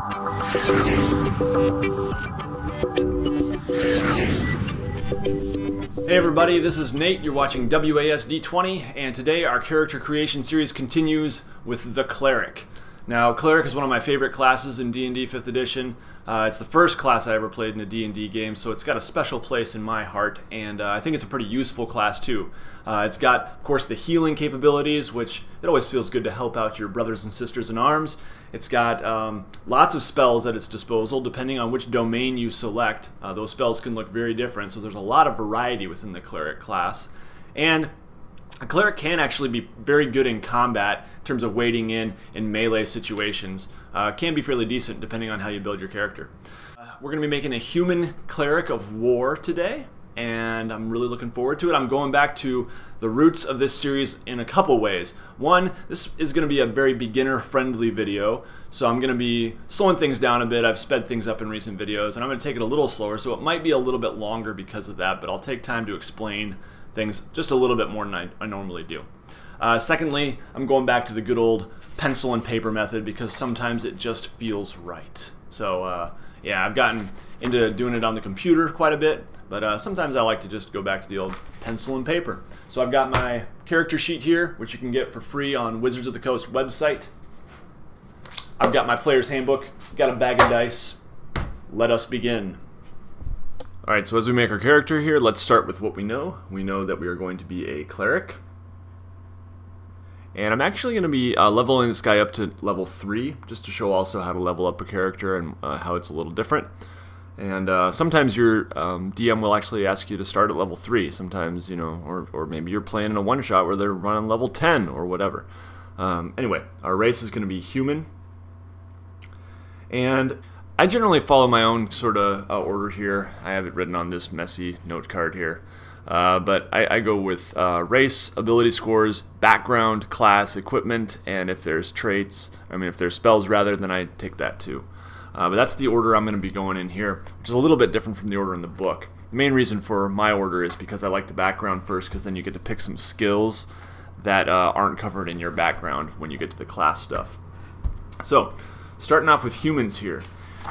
Hey everybody, this is Nate. You're watching WASD20, and today our character creation series continues with the Cleric. Now, Cleric is one of my favorite classes in D&D 5th edition. It's the first class I ever played in a D&D game, so it's got a special place in my heart, and I think it's a pretty useful class too. It's got, of course, the healing capabilities, which it always feels good to help out your brothers and sisters in arms. It's got lots of spells at its disposal, depending on which domain you select. Those spells can look very different, so there's a lot of variety within the Cleric class. And a Cleric can actually be very good in combat in terms of wading in melee situations. Can be fairly decent depending on how you build your character. We're going to be making a human Cleric of War today, and I'm really looking forward to it. I'm going back to the roots of this series in a couple ways. One, this is going to be a very beginner-friendly video, so I'm going to be slowing things down a bit. I've sped things up in recent videos, and I'm going to take it a little slower, so it might be a little bit longer because of that, but I'll take time to explain things just a little bit more than I normally do. Secondly, I'm going back to the good old pencil and paper method because sometimes it just feels right. So yeah, I've gotten into doing it on the computer quite a bit, but sometimes I like to just go back to the old pencil and paper. So I've got my character sheet here, which you can get for free on Wizards of the Coast website. I've got my player's handbook, got a bag of dice. Let us begin. Alright, so as we make our character here, let's start with what we know. We know that we are going to be a Cleric. And I'm actually going to be leveling this guy up to level 3, just to show also how to level up a character and how it's a little different. And sometimes your DM will actually ask you to start at level 3. Sometimes, you know, or maybe you're playing in a one-shot where they're running level 10 or whatever. Anyway, our race is going to be human. And I generally follow my own sort of order here. I have it written on this messy note card here. But I go with race, ability scores, background, class, equipment, and if there's traits, if there's spells rather, then I take that too. But that's the order I'm going to be going in here, which is a little bit different from the order in the book. The main reason for my order is because I like the background first, because then you get to pick some skills that aren't covered in your background when you get to the class stuff. So, starting off with humans here.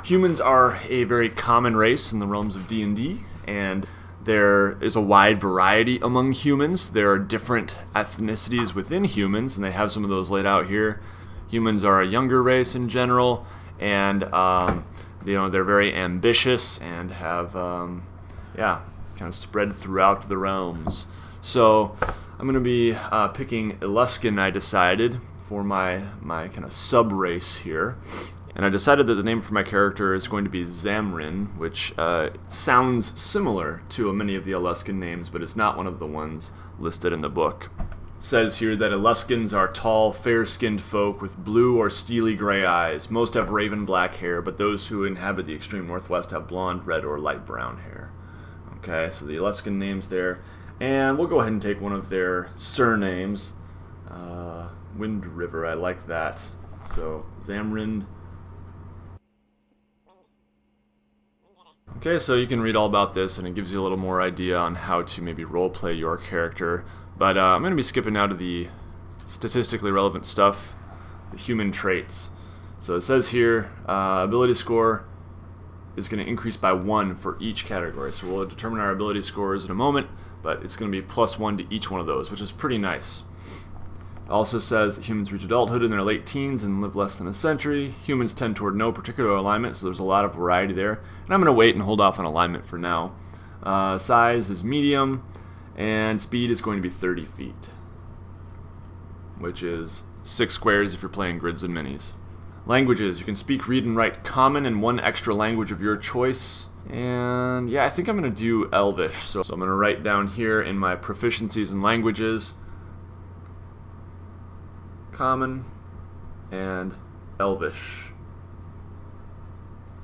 Humans are a very common race in the realms of D&D, and there is a wide variety among humans. There are different ethnicities within humans, and they have some of those laid out here. Humans are a younger race in general, and you know, they're very ambitious and have yeah, kind of spread throughout the realms. So I'm going to be picking Eluskin, I decided, for my kind of sub-race here. And I decided that the name for my character is going to be Zamrin, which sounds similar to many of the Eluskin names, but it's not one of the ones listed in the book. It says here that Eluskins are tall, fair-skinned folk with blue or steely gray eyes. Most have raven black hair, but those who inhabit the extreme northwest have blonde, red, or light brown hair. Okay, so the Eluskin names there. And we'll go ahead and take one of their surnames. Wind River, I like that. So, Zamrin. Okay, so you can read all about this, and it gives you a little more idea on how to maybe roleplay your character. But I'm going to be skipping out of the statistically relevant stuff, the human traits. So it says here, ability score is going to increase by 1 for each category. So we'll determine our ability scores in a moment, but it's going to be +1 to each one of those, which is pretty nice. It also says that humans reach adulthood in their late teens and live less than a century. Humans tend toward no particular alignment, so there's a lot of variety there. And I'm going to wait and hold off on alignment for now. Size is medium, and speed is going to be 30 feet, which is 6 squares if you're playing grids and minis. Languages, you can speak, read, and write Common and 1 extra language of your choice. And yeah, I think I'm going to do Elvish. So I'm going to write down here in my proficiencies and languages, Common and Elvish.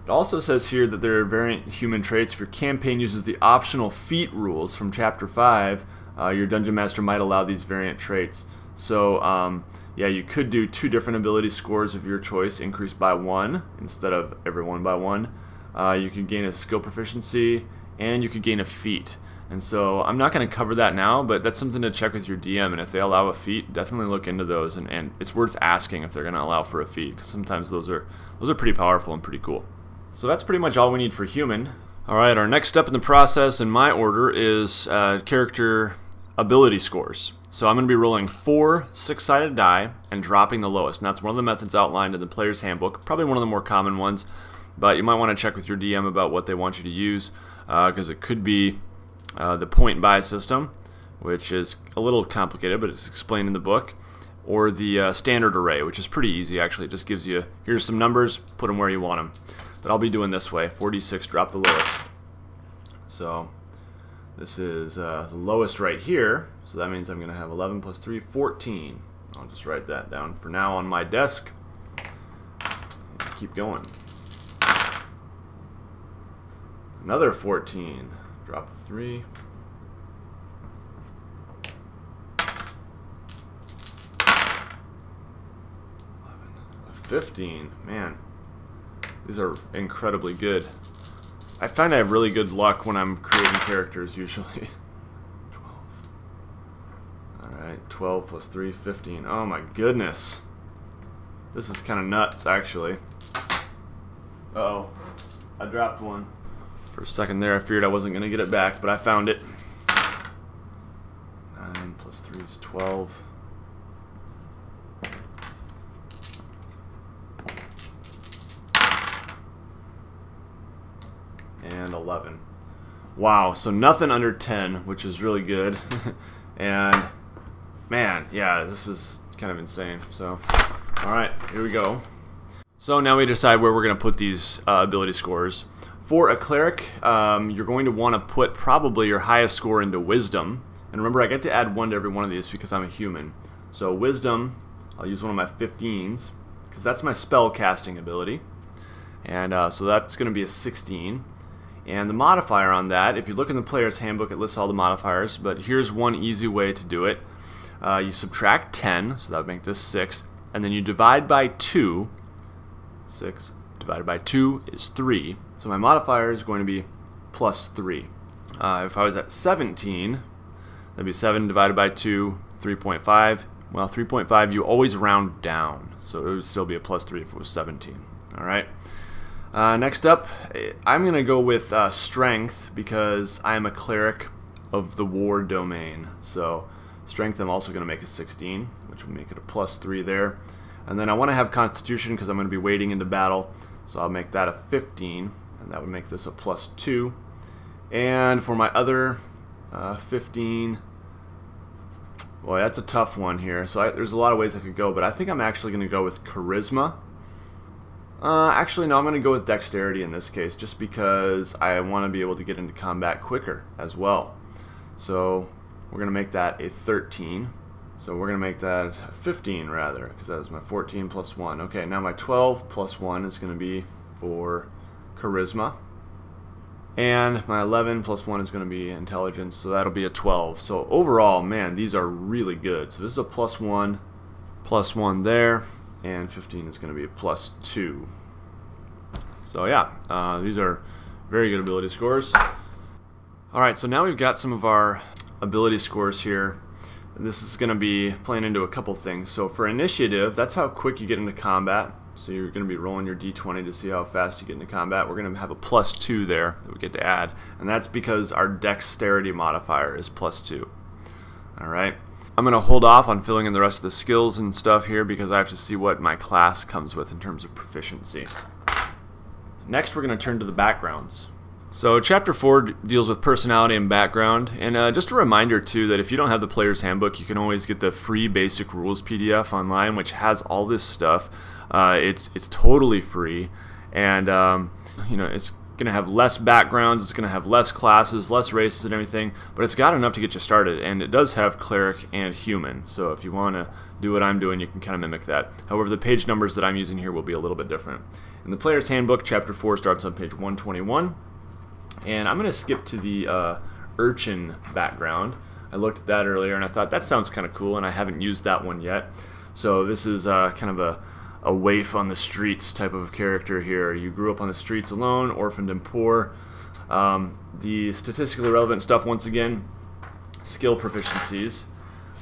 It also says here that there are variant human traits. If your campaign uses the optional feat rules from Chapter 5, your Dungeon Master might allow these variant traits. So, yeah, you could do 2 different ability scores of your choice, increased by 1 instead of every one by 1. You could gain a skill proficiency, and you could gain a feat. And so I'm not going to cover that now, but that's something to check with your DM, and if they allow a feat, definitely look into those, and it's worth asking if they're going to allow for a feat, because sometimes those are pretty powerful and pretty cool. So that's pretty much all we need for human. Alright, our next step in the process in my order is character ability scores. So I'm going to be rolling 4 6-sided die and dropping the lowest. And that's one of the methods outlined in the player's handbook, probably one of the more common ones, but you might want to check with your DM about what they want you to use, because it could be the point buy system, which is a little complicated, but it's explained in the book, or the standard array, which is pretty easy actually. It just gives you, here's some numbers, put them where you want them. But I'll be doing this way, 4d6, drop the lowest. So this is the lowest right here, so that means I'm going to have 11 plus 3, 14. I'll just write that down for now on my desk. And keep going. Another 14. Drop the 3. 15. Man, these are incredibly good. I find I have really good luck when I'm creating characters usually. 12. Alright, 12 plus 3, 15. Oh my goodness. This is kind of nuts, actually. Uh-oh. I dropped one. For a second there, I feared I wasn't going to get it back, but I found it. 9 plus 3 is 12. And 11. Wow, so nothing under 10, which is really good. And man, yeah, this is kind of insane. So, alright, here we go. So now we decide where we're going to put these ability scores. For a cleric, you're going to want to put probably your highest score into wisdom. And remember, I get to add 1 to every one of these because I'm a human. So wisdom, I'll use one of my 15s, because that's my spell casting ability. And so that's going to be a 16. And the modifier on that, if you look in the player's handbook, it lists all the modifiers, but here's one easy way to do it. You subtract 10, so that would make this 6, and then you divide by 2. 6 divided by 2 is 3. So my modifier is going to be plus 3. If I was at 17, that'd be 7 divided by 2, 3.5. Well, 3.5 you always round down, so it would still be a plus 3 if it was 17. Alright. Next up, I'm going to go with strength, because I am a cleric of the war domain. So strength I'm also going to make a 16, which will make it a plus 3 there. And then I want to have constitution because I'm going to be wading into battle, so I'll make that a 15, and that would make this a plus 2. And for my other 15, boy, that's a tough one here. So there's a lot of ways I could go, but I think I'm actually going to go with charisma. Actually, no, I'm going to go with dexterity in this case, just because I want to be able to get into combat quicker as well. So we're going to make that a 13. So we're going to make that a 15 rather, because that was my 14 plus 1. Okay, now my 12 plus 1 is going to be for charisma. And my 11 plus 1 is going to be intelligence, so that'll be a 12. So overall, man, these are really good. So this is a plus 1 there. And 15 is going to be a plus 2. So yeah, these are very good ability scores. Alright, so now we've got some of our ability scores here. And this is going to be playing into a couple things. So for initiative, that's how quick you get into combat. So you're going to be rolling your d20 to see how fast you get into combat. We're going to have a plus 2 there that we get to add. And that's because our dexterity modifier is plus 2. Alright. I'm going to hold off on filling in the rest of the skills and stuff here because I have to see what my class comes with in terms of proficiency. Next, we're going to turn to the backgrounds. So Chapter 4 deals with personality and background, and just a reminder too that if you don't have the player's handbook, you can always get the free basic rules PDF online, which has all this stuff. It's totally free, and you know, it's going to have less backgrounds, it's going to have less classes, less races and everything, but it's got enough to get you started, and it does have cleric and human, so if you want to do what I'm doing, you can kind of mimic that. However, the page numbers that I'm using here will be a little bit different. In the player's handbook, Chapter 4 starts on page 121, and I'm going to skip to the urchin background. I looked at that earlier and I thought that sounds kind of cool, and I haven't used that one yet. So this is kind of a waif on the streets type of character here. You grew up on the streets alone, orphaned and poor. The statistically relevant stuff, once again, skill proficiencies.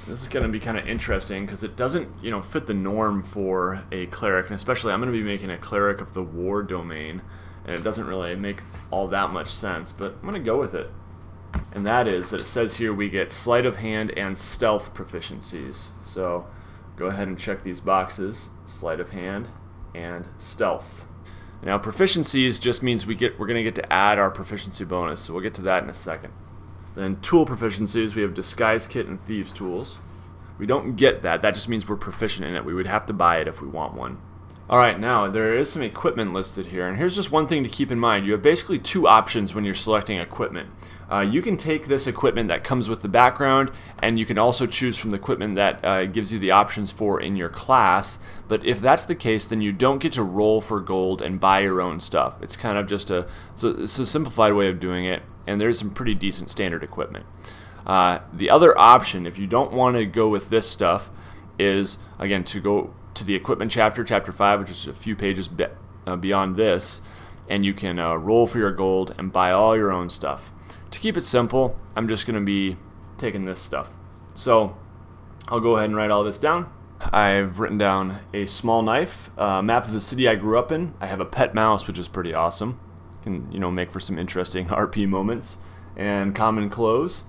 This is going to be kind of interesting because it doesn't, fit the norm for a cleric, and especially I'm going to be making a cleric of the war domain, and it doesn't really make all that much sense, but I'm going to go with it. And that is that it says here we get sleight of hand and stealth proficiencies. So go ahead and check these boxes: sleight of hand and stealth. Now proficiencies just means we're going to get to add our proficiency bonus, so we'll get to that in a second. Then tool proficiencies, we have disguise kit and thieves tools. We don't get that, that just means we're proficient in it. We would have to buy it if we want one. Alright, now there is some equipment listed here, and here's just one thing to keep in mind. You have basically two options when you're selecting equipment. You can take this equipment that comes with the background, and you can also choose from the equipment that gives you the options for in your class, but if that's the case, then you don't get to roll for gold and buy your own stuff. It's kind of just it's a simplified way of doing it, and there's some pretty decent standard equipment. The other option, if you don't want to go with this stuff, is, again, to go to the equipment chapter, chapter 5, which is a few pages beyond this, and you can roll for your gold and buy all your own stuff. To keep it simple, I'm just going to be taking this stuff. So I'll go ahead and write all this down. I've written down a small knife, a map of the city I grew up in. I have a pet mouse, which is pretty awesome. Can, make for some interesting RP moments. And common clothes.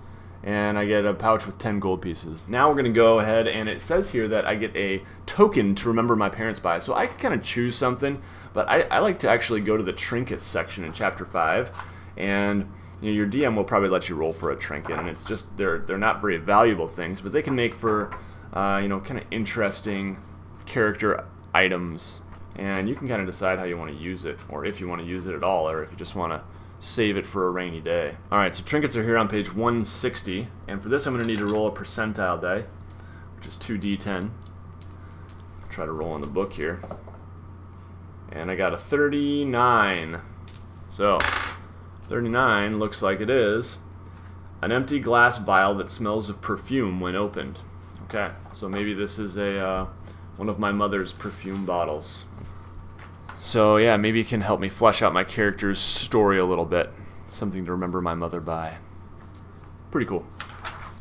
And I get a pouch with 10 gold pieces. Now we're going to go ahead, and it says here that I get a token to remember my parents by. So I can kind of choose something, but I like to actually go to the trinkets section in chapter 5, and your DM will probably let you roll for a trinket, and it's just they're not very valuable things, but they can make for kind of interesting character items, and you can kind of decide how you want to use it, or if you want to use it at all, or if you just want to save it for a rainy day. Alright, so trinkets are here on page 160, and for this I'm going to need to roll a percentile die, which is 2d10. Try to roll in the book here. And I got a 39. So 39 looks like it is an empty glass vial that smells of perfume when opened. Okay, so maybe this is a one of my mother's perfume bottles. So yeah, maybe it can help me flesh out my character's story a little bit. Something to remember my mother by. Pretty cool.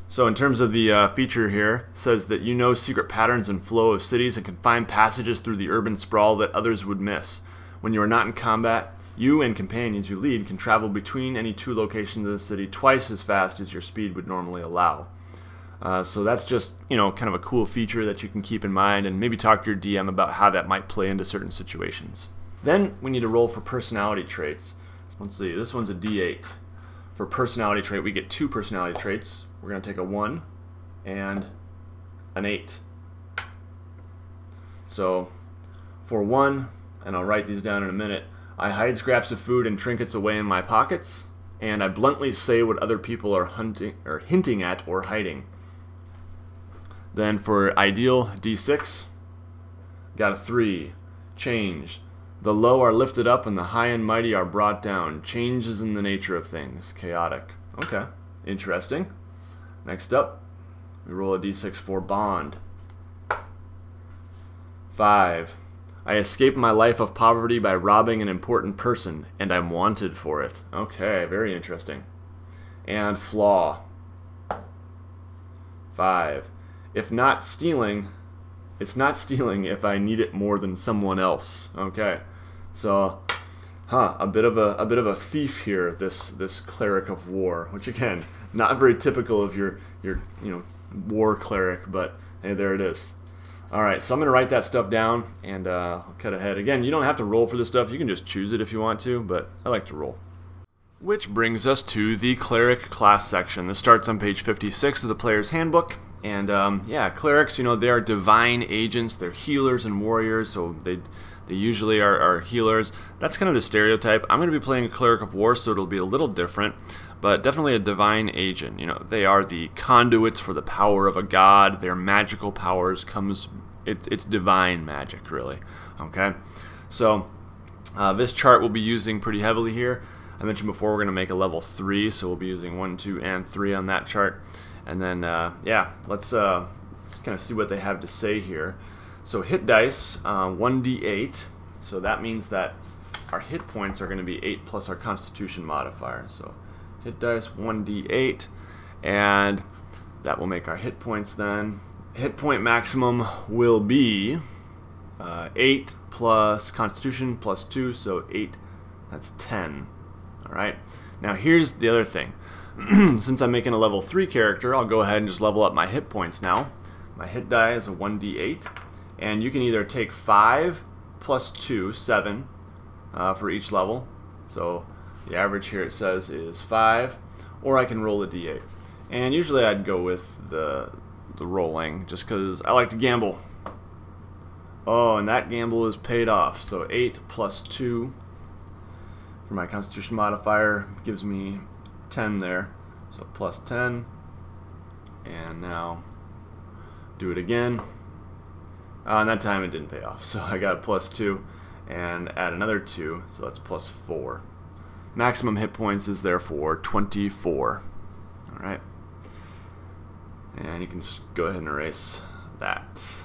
So in terms of the feature here, it says that you know secret patterns and flow of cities and can find passages through the urban sprawl that others would miss. When you are not in combat, you and companions you lead can travel between any two locations of the city twice as fast as your speed would normally allow. So that's just, kind of a cool feature that you can keep in mind, and maybe talk to your DM about how that might play into certain situations. Then we need to roll for personality traits. Let's see, this one's a D8. For personality trait, we get 2 personality traits. We're going to take a 1 and an 8. So for 1, and I'll write these down in a minute, I hide scraps of food and trinkets away in my pockets, and I bluntly say what other people are hinting at or hiding. Then for ideal, D6, got a 3. Change. The low are lifted up and the high and mighty are brought down. Changes in the nature of things. Chaotic. Okay, interesting. Next up, we roll a D6 for bond. 5. I escaped my life of poverty by robbing an important person, and I'm wanted for it. Okay, very interesting. And flaw. 5. If not stealing, it's not stealing if I need it more than someone else. Okay, so, a bit of a thief here. This cleric of war, which again, not very typical of your war cleric, but hey, there it is. All right, so I'm gonna write that stuff down, and I'll cut ahead. Again, you don't have to roll for this stuff. You can just choose it if you want to, but I like to roll. Which brings us to the Cleric class section. This starts on page 56 of the Player's Handbook. And yeah, clerics, they are divine agents. They're healers and warriors, so they usually are healers. That's kind of the stereotype. I'm going to be playing a cleric of war, so it'll be a little different, but definitely a divine agent. They are the conduits for the power of a god. Their magical powers it's divine magic, really. Okay, so this chart we'll be using pretty heavily here. I mentioned before we're going to make a level 3, so we'll be using 1, 2, and 3 on that chart. And then, yeah, let's kind of see what they have to say here. So hit dice, 1d8. So that means that our hit points are going to be 8 plus our constitution modifier. So hit dice 1d8, and that will make our hit points then. Hit point maximum will be 8 plus constitution plus 2, so 8, that's 10. Alright, now here's the other thing. Since I'm making a level 3 character, I'll go ahead and just level up my hit points now. My hit die is a 1d8, and you can either take 5 plus 2, 7, for each level. So the average here it says is 5, or I can roll a d8. And usually I'd go with the rolling, just because I like to gamble. Oh, and that gamble is paid off. So 8 plus 2 for my constitution modifier gives me 10 there. So plus 10. And now do it again. And that time it didn't pay off. So I got a plus 2 and add another 2. So that's plus 4. Maximum hit points is therefore 24. Alright. And you can just go ahead and erase that.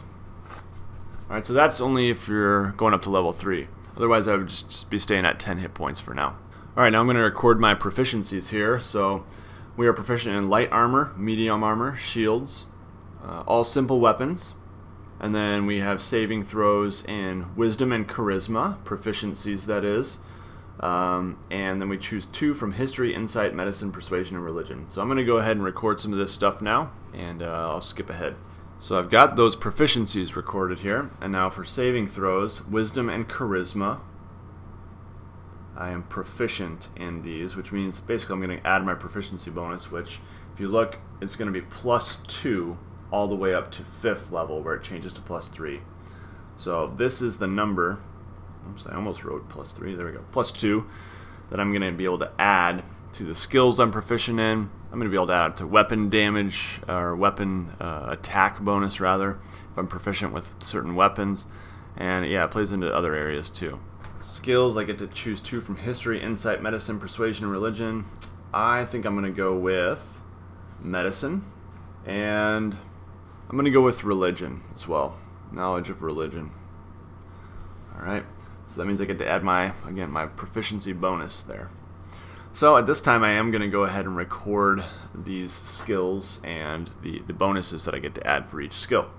Alright, so that's only if you're going up to level 3. Otherwise I would just be staying at 10 hit points for now. Alright, now I'm going to record my proficiencies here. So we are proficient in light armor, medium armor, shields, all simple weapons. And then we have saving throws in wisdom and charisma, proficiencies that is. And then we choose 2 from history, insight, medicine, persuasion, and religion. So I'm going to go ahead and record some of this stuff now, and I'll skip ahead. So I've got those proficiencies recorded here, and now for saving throws, wisdom and charisma, I am proficient in these, which means basically I'm going to add my proficiency bonus, which if you look, it's going to be plus 2 all the way up to 5th level, where it changes to plus 3. So this is the number. Oops, I almost wrote plus 3. There we go. Plus 2 that I'm going to be able to add to the skills I'm proficient in. I'm going to be able to add to weapon damage, or weapon attack bonus rather, if I'm proficient with certain weapons. And yeah, it plays into other areas too. Skills, I get to choose 2 from history, insight, medicine, persuasion, and religion. I think I'm going to go with medicine. And I'm going to go with religion as well. Knowledge of religion. Alright. So that means I get to add my proficiency bonus there. So at this time I am going to go ahead and record these skills and the bonuses that I get to add for each skill.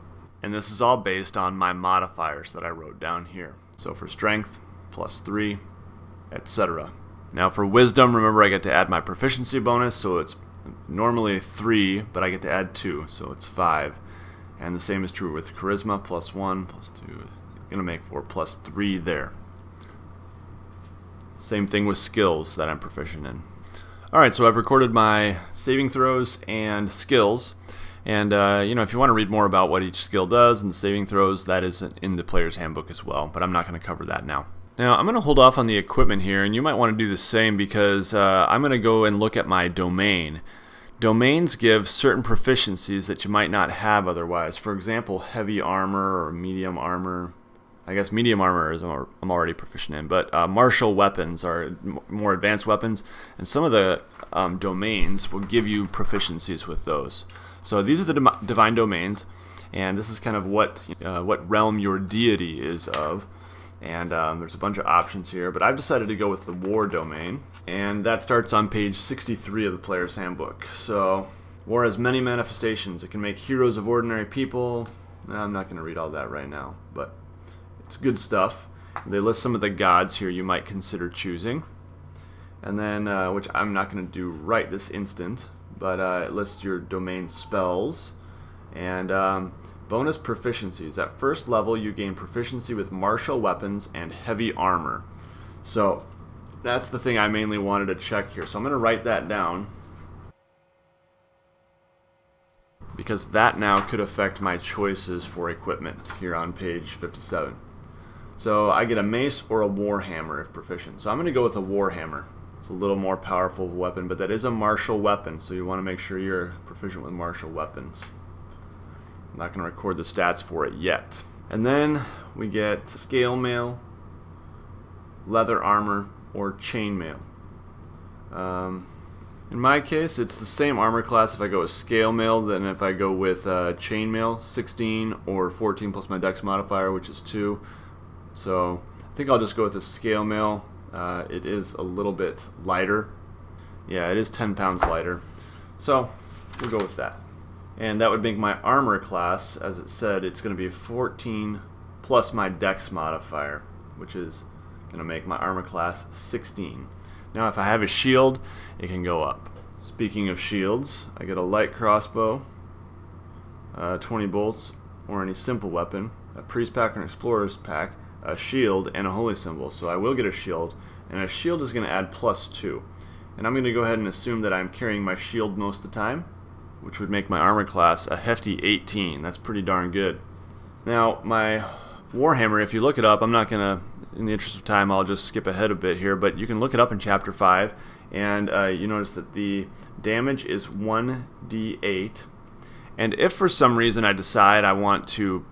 And this is all based on my modifiers that I wrote down here. So for strength, plus 3, etc. Now for wisdom, remember I get to add my proficiency bonus, so it's normally 3, but I get to add 2, so it's 5. And the same is true with charisma, plus 1, plus 2. Going to make 4 plus 3 there. Same thing with skills that I'm proficient in. Alright, so I've recorded my saving throws and skills. And if you want to read more about what each skill does and the saving throws, that is in the player's handbook as well. But I'm not going to cover that now. Now, I'm going to hold off on the equipment here, and you might want to do the same because I'm going to go and look at my domain. Domains give certain proficiencies that you might not have otherwise. For example, heavy armor or medium armor. I guess medium armor is I'm already proficient in, but martial weapons are more advanced weapons, and some of the domains will give you proficiencies with those. So these are the divine domains, and this is kind of what realm your deity is of. And there's a bunch of options here, but I've decided to go with the war domain, and that starts on page 63 of the player's handbook. So war has many manifestations. It can make heroes of ordinary people. I'm not going to read all that right now, but it's good stuff. They list some of the gods here you might consider choosing, and then which I'm not going to do right this instant, but it lists your domain spells and bonus proficiencies. At first level you gain proficiency with martial weapons and heavy armor. So that's the thing I mainly wanted to check here. So I'm going to write that down, because that now could affect my choices for equipment here on page 57. So I get a mace or a war hammer if proficient. So I'm going to go with a war hammer. It's a little more powerful weapon, but that is a martial weapon, so you want to make sure you're proficient with martial weapons. I'm not going to record the stats for it yet. And then we get scale mail, leather armor, or chainmail. In my case, it's the same armor class if I go with scale mail than if I go with chainmail, 16 or 14 plus my dex modifier, which is 2. So I think I'll just go with the scale mail it is a little bit lighter. Yeah, it is 10 pounds lighter. So we'll go with that. And that would make my armor class, as it said, it's going to be 14 plus my dex modifier, which is going to make my armor class 16. Now if I have a shield, it can go up. Speaking of shields, I get a light crossbow, 20 bolts, or any simple weapon, a priest pack or an explorer's pack, a shield, and a holy symbol. So I will get a shield, and a shield is going to add +2. And I'm going to go ahead and assume that I'm carrying my shield most of the time, which would make my armor class a hefty 18. That's pretty darn good. Now, my Warhammer, if you look it up, I'm not going to, in the interest of time, I'll just skip ahead a bit here, but you can look it up in Chapter 5, and you notice that the damage is 1d8. And if for some reason I decide I want to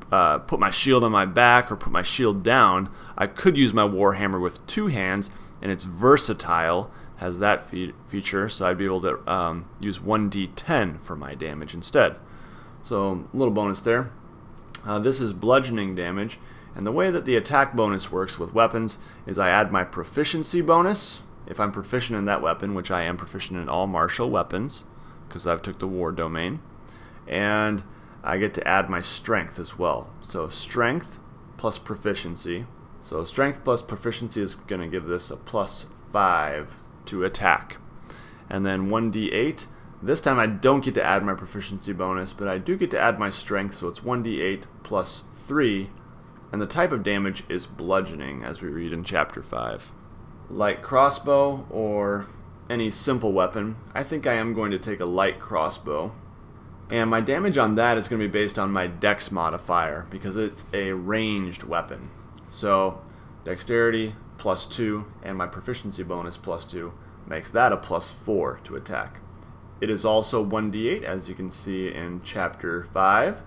put my shield on my back or put my shield down, I could use my Warhammer with 2 hands, and it's versatile, has that feature, so I'd be able to use 1d10 for my damage instead. So a little bonus there. This is bludgeoning damage, and the way that the attack bonus works with weapons is I add my proficiency bonus if I'm proficient in that weapon, which I am proficient in all martial weapons because I've took the war domain, and I get to add my strength as well. So strength plus proficiency. So strength plus proficiency is going to give this a +5 to attack. And then 1d8. This time I don't get to add my proficiency bonus, but I do get to add my strength, so it's 1d8 +3. And the type of damage is bludgeoning, as we read in Chapter 5. Light crossbow or any simple weapon. I think I am going to take a light crossbow. And my damage on that is going to be based on my dex modifier, because it's a ranged weapon. So dexterity +2 and my proficiency bonus +2 makes that a +4 to attack. It is also 1d8, as you can see in Chapter 5,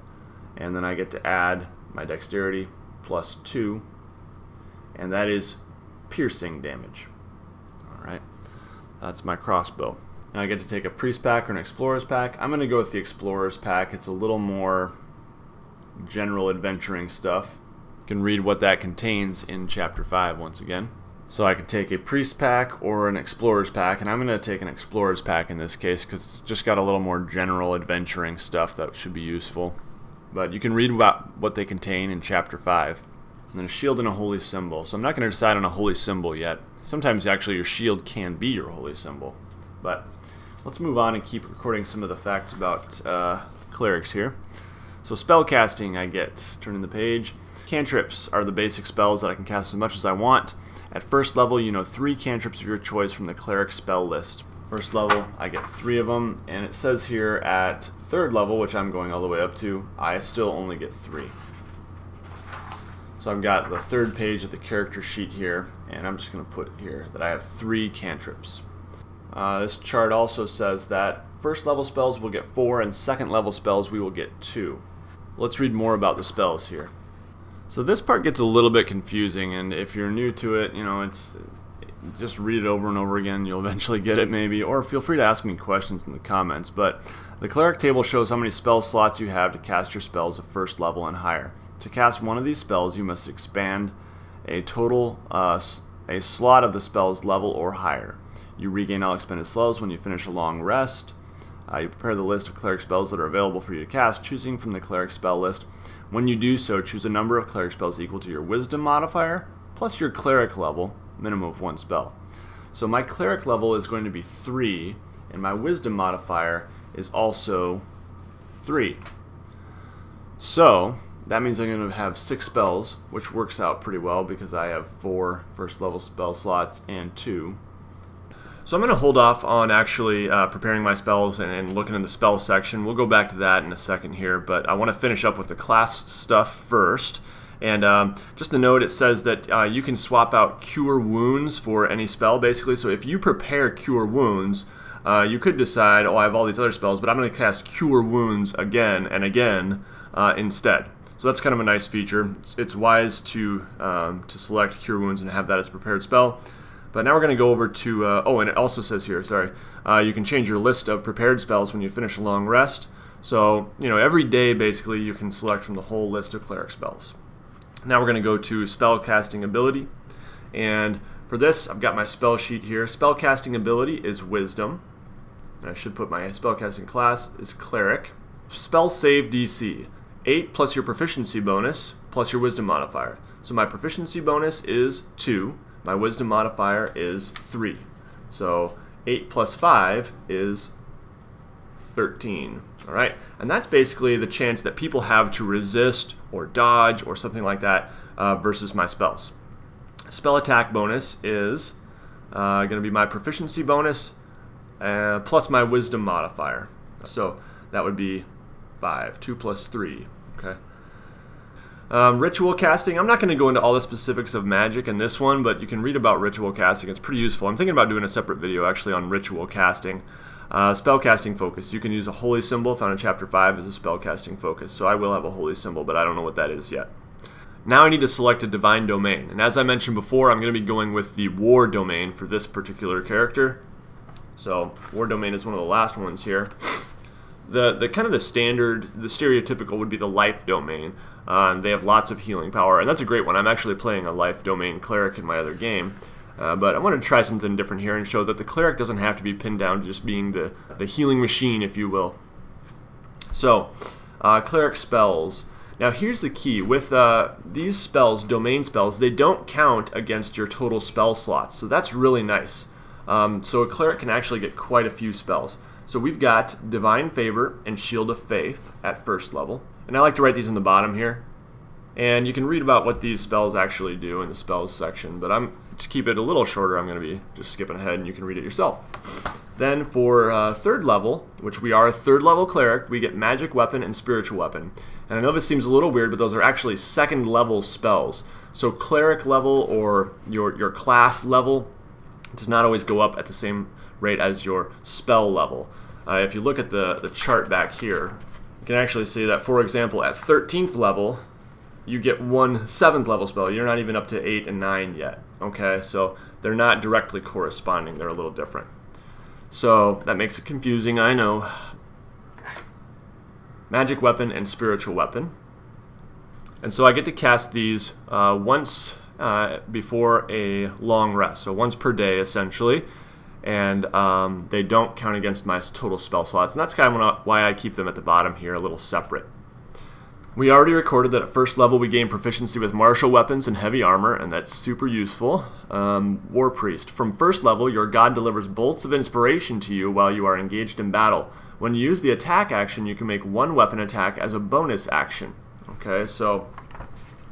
and then I get to add my dexterity +2, and that is piercing damage. Alright, that's my crossbow. Now I get to take a priest pack or an explorer's pack. I'm going to go with the explorer's pack. It's a little more general adventuring stuff. You can read what that contains in Chapter 5 once again. So I can take a priest pack or an explorer's pack, and I'm going to take an explorer's pack in this case because it's just got a little more general adventuring stuff that should be useful. But you can read about what they contain in Chapter 5. And then a shield and a holy symbol. So I'm not going to decide on a holy symbol yet. Sometimes actually your shield can be your holy symbol. But let's move on and keep recording some of the facts about clerics here. So spellcasting I get. Turning the page. Cantrips are the basic spells that I can cast as much as I want. At first level, you know 3 cantrips of your choice from the cleric spell list. First level, I get 3 of them, and it says here at 3rd level, which I'm going all the way up to, I still only get 3. So I've got the 3rd page of the character sheet here, and I'm just going to put here that I have 3 cantrips. This chart also says that 1st level spells will get 4, and 2nd level spells we will get 2. Let's read more about the spells here. So this part gets a little bit confusing, and if you're new to it, you know, just read it over and over again. You'll eventually get it maybe, or feel free to ask me questions in the comments. But the cleric table shows how many spell slots you have to cast your spells at 1st level and higher. To cast one of these spells, you must expand a total a slot of the spell's level or higher. You regain all expended spells when you finish a long rest. You prepare the list of cleric spells that are available for you to cast, choosing from the cleric spell list. When you do so, choose a number of cleric spells equal to your wisdom modifier, plus your cleric level, minimum of 1 spell. So my cleric level is going to be 3, and my wisdom modifier is also 3. So that means I'm going to have 6 spells, which works out pretty well because I have 4 1st level spell slots and 2. So I'm going to hold off on actually preparing my spells and looking in the spell section. We'll go back to that in a second here, but I want to finish up with the class stuff first. And just a note, it says that you can swap out Cure Wounds for any spell, basically. So if you prepare Cure Wounds, you could decide, oh, I have all these other spells, but I'm going to cast Cure Wounds again and again instead. So that's kind of a nice feature. It's wise to select Cure Wounds and have that as a prepared spell. But now we're going to go over to, oh, and it also says here, sorry, you can change your list of prepared spells when you finish a long rest. So, you know, every day, basically, you can select from the whole list of cleric spells. Now we're going to go to spell casting ability. And For this, I've got my spell sheet here. Spellcasting ability is Wisdom. And I should put my spellcasting class is Cleric. Spell save DC, 8 plus your proficiency bonus plus your Wisdom modifier. So my proficiency bonus is 2. My Wisdom modifier is 3. So 8 plus 5 is 13. Alright, and that's basically the chance that people have to resist or dodge or something like that versus my spells. Spell attack bonus is going to be my proficiency bonus plus my Wisdom modifier. So that would be 5. 2 plus 3. Okay. Ritual casting. I'm not going to go into all the specifics of magic in this one, but you can read about ritual casting. It's pretty useful. I'm thinking about doing a separate video actually on ritual casting. Spellcasting focus. You can use a holy symbol found in chapter 5 as a spellcasting focus. So I will have a holy symbol, but I don't know what that is yet. Now I need to select a divine domain, and as I mentioned before, I'm going to be going with the war domain for this particular character. So war domain is one of the last ones here. The kind of the standard, the stereotypical would be the life domain. They have lots of healing power, and that's a great one. I'm actually playing a life domain cleric in my other game, but I wanted to try something different here and show that the cleric doesn't have to be pinned down to just being the healing machine, if you will. So cleric spells. Now here's the key. With these spells, domain spells, they don't count against your total spell slots. So that's really nice. So a cleric can actually get quite a few spells. So we've got Divine Favor and Shield of Faith at first level. And I like to write these in the bottom here. And you can read about what these spells actually do in the spells section. But to keep it a little shorter, I'm going to be just skipping ahead and you can read it yourself. Then for third level, which we are a third level cleric, we get Magic Weapon and Spiritual Weapon. And I know this seems a little weird, but those are actually second level spells. So cleric level or your class level does not always go up at the same rate as your spell level. If you look at the chart back here, you can actually see that, for example, at 13th level, you get one 7th level spell. You're not even up to 8 and 9 yet. Okay, so they're not directly corresponding. They're a little different. So that makes it confusing, I know. Magic Weapon and Spiritual Weapon. And so I get to cast these once before a long rest. So once per day, essentially. And they don't count against my total spell slots. And that's kind of why I keep them at the bottom here, a little separate. We already recorded that at first level we gain proficiency with martial weapons and heavy armor, and that's super useful. War Priest. From first level, your god delivers bolts of inspiration to you while you are engaged in battle. When you use the attack action, you can make one weapon attack as a bonus action. Okay, so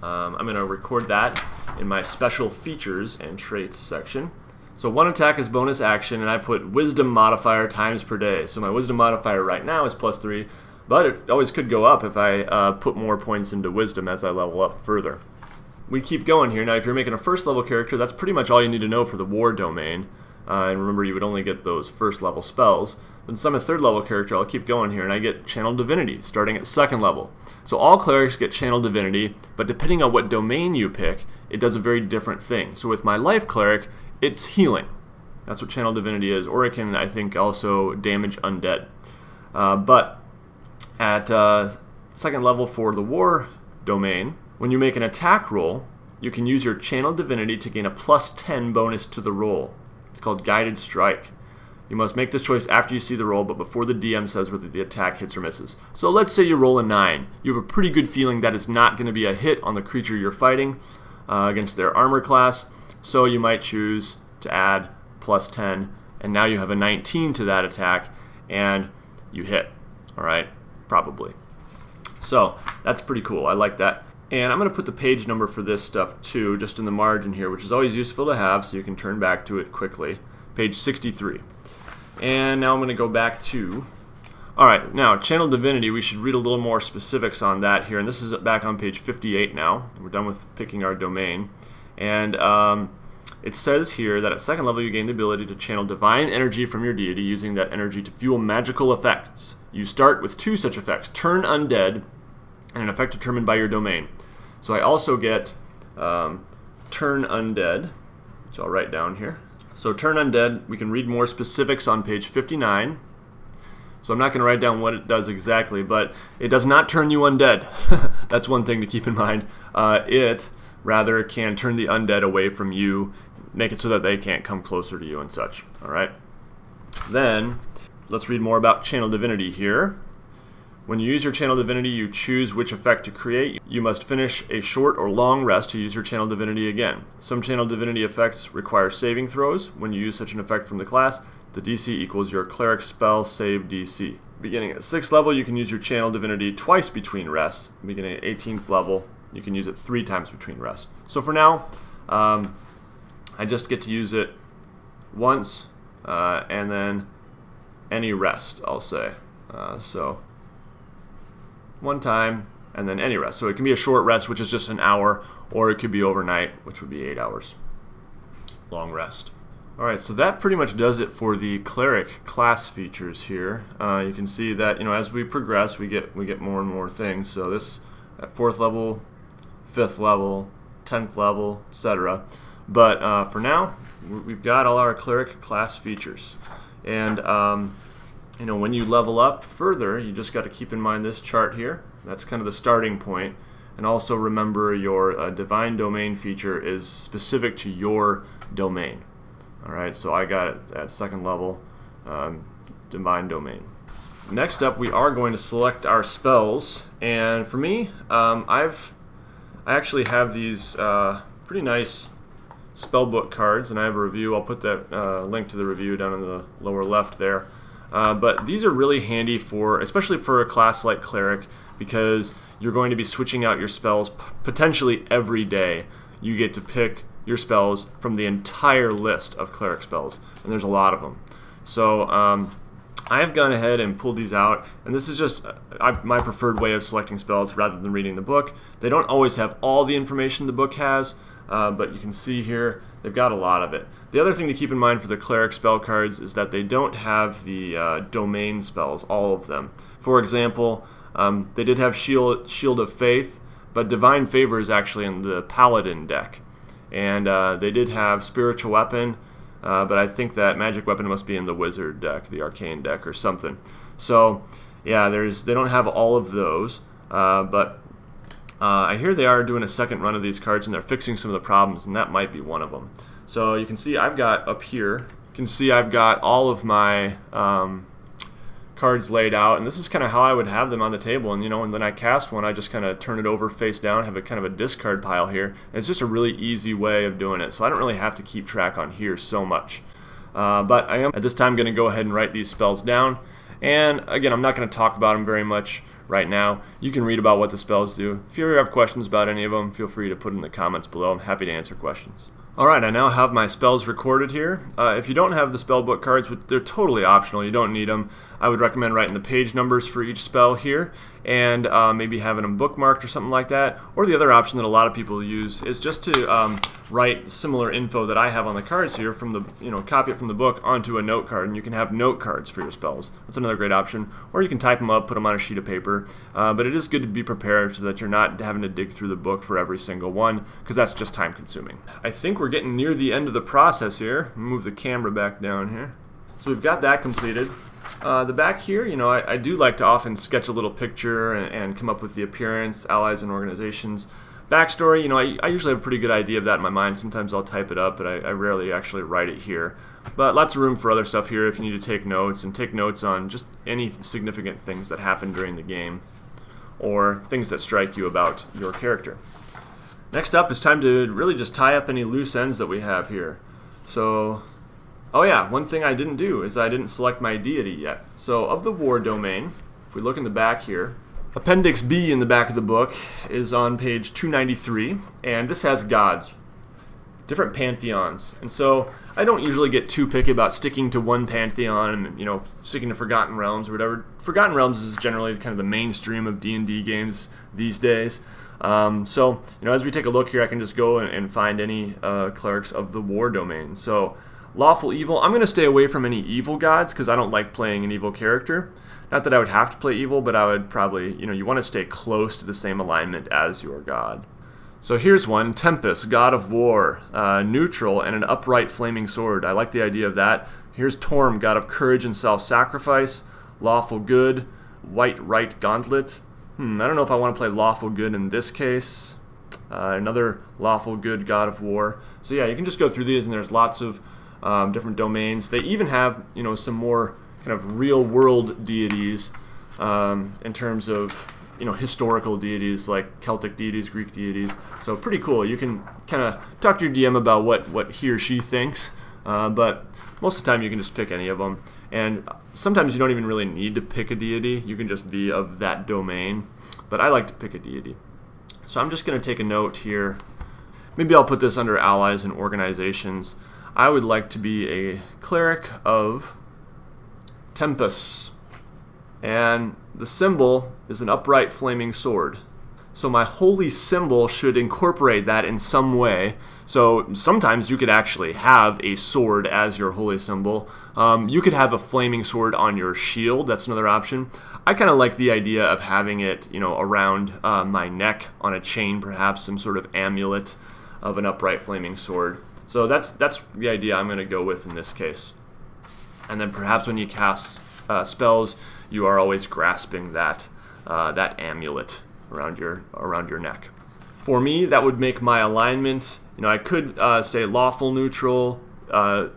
I'm going to record that in my special features and traits section. So one attack is bonus action, and I put Wisdom modifier times per day. So my Wisdom modifier right now is +3. But it always could go up if I put more points into Wisdom as I level up further. We keep going here. Now, if you're making a first level character, that's pretty much all you need to know for the war domain. And remember, you would only get those first level spells. Then some a third level character, I'll keep going here, and I get Channel Divinity, starting at second level. So all clerics get Channel Divinity, but depending on what domain you pick, it does a very different thing. So with my life cleric, it's healing. That's what Channel Divinity is. Or it can, I think, also damage undead. But at second level for the war domain, when you make an attack roll, you can use your Channel Divinity to gain a +10 bonus to the roll. It's called Guided Strike. You must make this choice after you see the roll, but before the DM says whether the attack hits or misses. So let's say you roll a 9. You have a pretty good feeling that it's not going to be a hit on the creature you're fighting against their armor class, so you might choose to add +10, and now you have a 19 to that attack, and you hit. Alright? Probably. So that's pretty cool. I like that. And I'm going to put the page number for this stuff too, just in the margin here, which is always useful to have so you can turn back to it quickly. Page 63. And now I'm going to go back to... Alright, now Channel Divinity, we should read a little more specifics on that here. And this is back on page 58 now. We're done with picking our domain. And it says here that at second level you gain the ability to channel divine energy from your deity, using that energy to fuel magical effects. You start with 2 such effects, Turn Undead and an effect determined by your domain. So I also get Turn Undead, which I'll write down here. So Turn Undead, we can read more specifics on page 59. So I'm not going to write down what it does exactly, but it does not turn you undead. That's one thing to keep in mind. It rather can turn the undead away from you, make it so that they can't come closer to you and such. Alright? Then, let's read more about Channel Divinity here. When you use your Channel Divinity, you choose which effect to create. You must finish a short or long rest to use your Channel Divinity again. Some Channel Divinity effects require saving throws. When you use such an effect from the class, the DC equals your Cleric spell save DC. Beginning at 6th level, you can use your Channel Divinity twice between rests. Beginning at 18th level, you can use it 3 times between rests. So for now, I just get to use it once, and then any rest, I'll say. So one time, and then any rest. So it can be a short rest, which is just an hour, or it could be overnight, which would be 8 hours. Long rest. Alright, so that pretty much does it for the Cleric class features here. You can see that, as we progress, we get more and more things. So this at 4th level, 5th level, 10th level, etc. But for now, we've got all our Cleric class features. And when you level up further, you just got to keep in mind this chart here. That's kind of the starting point. And also remember your Divine Domain feature is specific to your domain. Alright, so I got it at 2nd level, Divine Domain. Next up, we are going to select our spells. And for me, I actually have these pretty nice spellbook cards, and I have a review. I'll put that link to the review down in the lower left there. But these are really handy especially for a class like Cleric, because you're going to be switching out your spells potentially every day. You get to pick your spells from the entire list of Cleric spells, and there's a lot of them. So I have gone ahead and pulled these out, and this is just my preferred way of selecting spells rather than reading the book. They don't always have all the information the book has, but you can see here they've got a lot of it. The other thing to keep in mind for the Cleric spell cards is that they don't have the domain spells, all of them. For example, they did have Shield of Faith, but Divine Favor is actually in the Paladin deck. And they did have Spiritual Weapon, but I think that Magic Weapon must be in the Wizard deck, the Arcane deck, or something. So, yeah, they don't have all of those, but I hear they are doing a second run of these cards, and they're fixing some of the problems, and that might be one of them. So you can see I've got up here, you can see I've got all of my cards laid out, and this is kind of how I would have them on the table. And and then I cast one, I just kind of turn it over face down, have a kind of a discard pile here, and it's just a really easy way of doing it, so I don't really have to keep track on here so much. But I am at this time going to go ahead and write these spells down, and again, I'm not going to talk about them very much right now. You can read about what the spells do. If you ever have questions about any of them, feel free to put in the comments below. I'm happy to answer questions. Alright, I now have my spells recorded here. If you don't have the spellbook cards, they're totally optional, you don't need them. I would recommend writing the page numbers for each spell here, and maybe having them bookmarked or something like that. Or the other option that a lot of people use is just to write similar info that I have on the cards here from the, copy it from the book onto a note card, and you can have note cards for your spells. That's another great option. Or you can type them up, put them on a sheet of paper. But it is good to be prepared so that you're not having to dig through the book for every single one, because that's just time consuming. I think we're getting near the end of the process here. Move the camera back down here. So we've got that completed. The back here, I do like to often sketch a little picture and come up with the appearance, allies, and organizations. Backstory, I usually have a pretty good idea of that in my mind. Sometimes I'll type it up, but I rarely actually write it here. But lots of room for other stuff here if you need to take notes, and take notes on just any significant things that happen during the game, or things that strike you about your character. Next up, it's time to really just tie up any loose ends that we have here. So, oh yeah, one thing I didn't do is I didn't select my deity yet. So of the war domain, if we look in the back here, Appendix B in the back of the book is on page 293, and this has gods, different pantheons. And so I don't usually get too picky about sticking to one pantheon and sticking to Forgotten Realms or whatever. Forgotten Realms is generally kind of the mainstream of D&D games these days. So as we take a look here, I can just go and find any clerics of the war domain. So lawful evil, I'm going to stay away from any evil gods because I don't like playing an evil character. Not that I would have to play evil, but I would probably, you want to stay close to the same alignment as your god. So here's one, Tempest, god of war, neutral, and an upright flaming sword. I like the idea of that. Here's Torm, god of courage and self-sacrifice, lawful good, white right gauntlet. I don't know if I want to play lawful good in this case. another lawful good god of war. So yeah, you can just go through these, and there's lots of different domains. They even have, you know, some more kind of real-world deities in terms of, you know, historical deities like Celtic deities, Greek deities. So pretty cool. You can kind of talk to your DM about what he or she thinks, but most of the time you can just pick any of them. And sometimes you don't even really need to pick a deity. You can just be of that domain. But I like to pick a deity. So I'm just going to take a note here. Maybe I'll put this under allies and organizations. I would like to be a cleric of Tempus. And the symbol is an upright flaming sword. So my holy symbol should incorporate that in some way. So sometimes you could actually have a sword as your holy symbol. You could have a flaming sword on your shield. That's another option. I kind of like the idea of having it, you know, around my neck on a chain, perhaps some sort of amulet of an upright flaming sword. So that's the idea I'm going to go with in this case. And then perhaps when you cast spells, you are always grasping that that amulet around your neck. For me, that would make my alignment, you know, I could say lawful neutral. I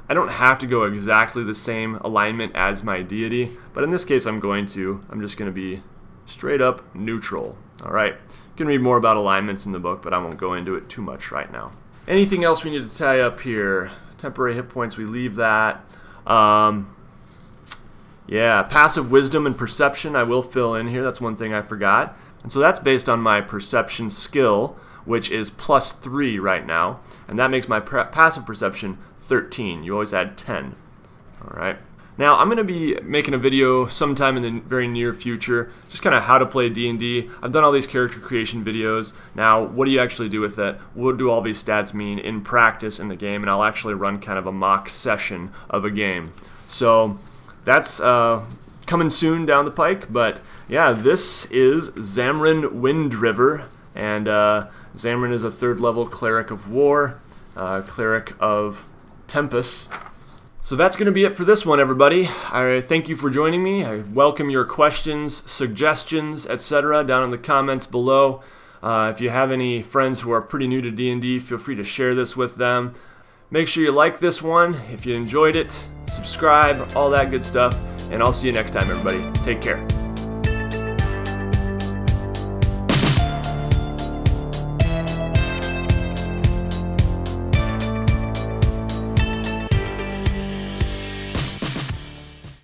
don't have to go exactly the same alignment as my deity, but in this case I'm just going to be straight up neutral. Alright, you can read more about alignments in the book, but I won't go into it too much right now. Anything else we need to tie up here? Temporary hit points, we leave that. Yeah, passive wisdom and perception I will fill in here. That's one thing I forgot. And so that's based on my perception skill, which is +3 right now. And that makes my passive perception 13. You always add 10. Alright. Now I'm going to be making a video sometime in the very near future, just kind of how to play D&D. I've done all these character creation videos. Now what do you actually do with it? What do all these stats mean in practice in the game? And I'll actually run kind of a mock session of a game. So that's coming soon down the pike, but yeah, this is Zamrin Windriver, and Zamrin is a 3rd level cleric of war, cleric of Tempus. So that's going to be it for this one, everybody. I thank you for joining me. I welcome your questions, suggestions, etc. down in the comments below. If you have any friends who are pretty new to D&D, feel free to share this with them. Make sure you like this one if you enjoyed it, subscribe, all that good stuff, and I'll see you next time, everybody. Take care.